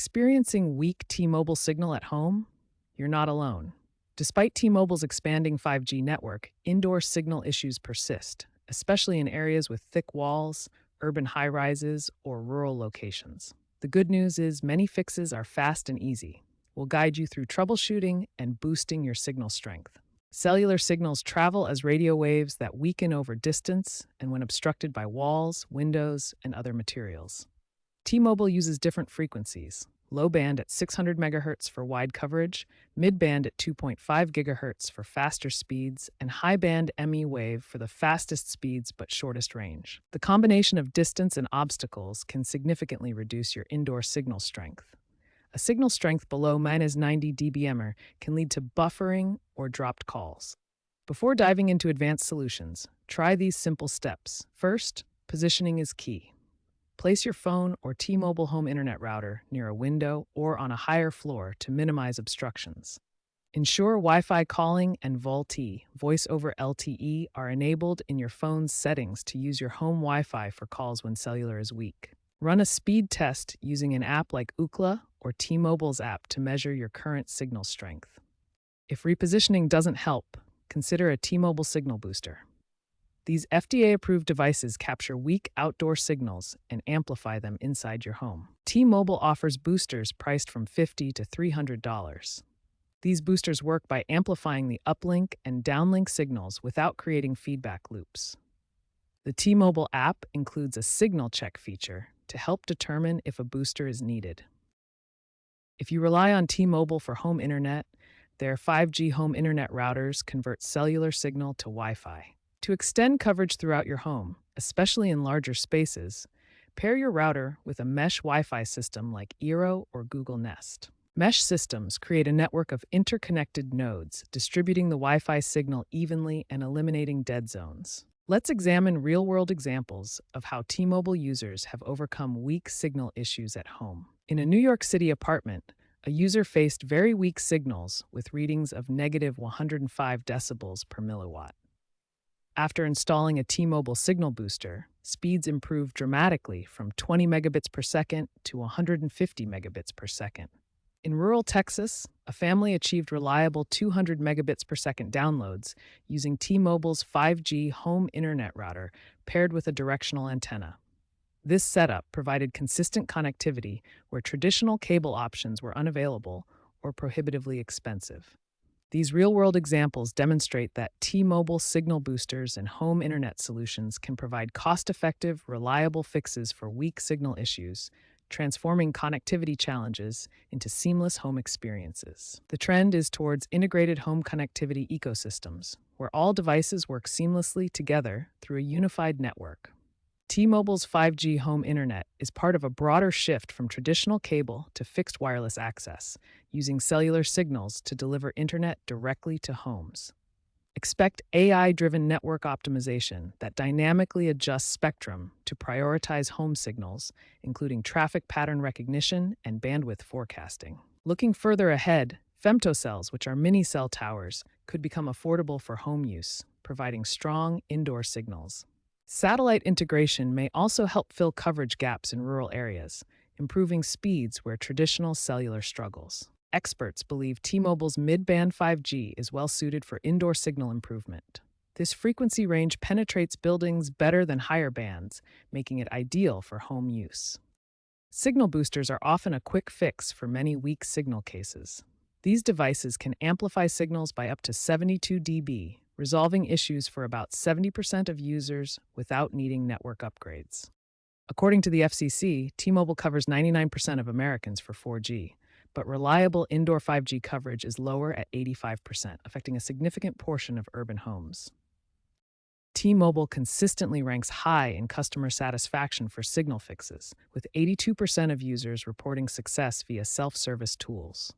Experiencing weak T-Mobile signal at home? You're not alone. Despite T-Mobile's expanding 5G network, indoor signal issues persist, especially in areas with thick walls, urban high-rises, or rural locations. The good news is many fixes are fast and easy. We'll guide you through troubleshooting and boosting your signal strength. Cellular signals travel as radio waves that weaken over distance and when obstructed by walls, windows, and other materials. T-Mobile uses different frequencies: low band at 600 MHz for wide coverage, mid-band at 2.5 GHz for faster speeds, and high-band ME wave for the fastest speeds but shortest range. The combination of distance and obstacles can significantly reduce your indoor signal strength. A signal strength below -90 dBm can lead to buffering or dropped calls. Before diving into advanced solutions, try these simple steps. First, positioning is key. Place your phone or T-Mobile home internet router near a window or on a higher floor to minimize obstructions. Ensure Wi-Fi calling and VoLTE, Voice over LTE, are enabled in your phone's settings to use your home Wi-Fi for calls when cellular is weak. Run a speed test using an app like Ookla or T-Mobile's app to measure your current signal strength. If repositioning doesn't help, consider a T-Mobile signal booster. These FDA-approved devices capture weak outdoor signals and amplify them inside your home. T-Mobile offers boosters priced from $50 to $300. These boosters work by amplifying the uplink and downlink signals without creating feedback loops. The T-Mobile app includes a signal check feature to help determine if a booster is needed. If you rely on T-Mobile for home internet, their 5G home internet routers convert cellular signal to Wi-Fi. To extend coverage throughout your home, especially in larger spaces, pair your router with a mesh Wi-Fi system like Eero or Google Nest. Mesh systems create a network of interconnected nodes, distributing the Wi-Fi signal evenly and eliminating dead zones. Let's examine real-world examples of how T-Mobile users have overcome weak signal issues at home. In a New York City apartment, a user faced very weak signals with readings of -105 decibels per milliwatt. After installing a T-Mobile signal booster, speeds improved dramatically from 20 megabits per second to 150 megabits per second. In rural Texas, a family achieved reliable 200 megabits per second downloads using T-Mobile's 5G home internet router paired with a directional antenna. This setup provided consistent connectivity where traditional cable options were unavailable or prohibitively expensive. These real-world examples demonstrate that T-Mobile signal boosters and home internet solutions can provide cost-effective, reliable fixes for weak signal issues, transforming connectivity challenges into seamless home experiences. The trend is towards integrated home connectivity ecosystems, where all devices work seamlessly together through a unified network. T-Mobile's 5G home internet is part of a broader shift from traditional cable to fixed wireless access, using cellular signals to deliver internet directly to homes. Expect AI-driven network optimization that dynamically adjusts spectrum to prioritize home signals, including traffic pattern recognition and bandwidth forecasting. Looking further ahead, femtocells, which are mini-cell towers, could become affordable for home use, providing strong indoor signals. Satellite integration may also help fill coverage gaps in rural areas, improving speeds where traditional cellular struggles. Experts believe T-Mobile's mid-band 5G is well-suited for indoor signal improvement. This frequency range penetrates buildings better than higher bands, making it ideal for home use. Signal boosters are often a quick fix for many weak signal cases. These devices can amplify signals by up to 72 dB, resolving issues for about 70% of users without needing network upgrades. According to the FCC, T-Mobile covers 99% of Americans for 4G, but reliable indoor 5G coverage is lower at 85%, affecting a significant portion of urban homes. T-Mobile consistently ranks high in customer satisfaction for signal fixes, with 82% of users reporting success via self-service tools.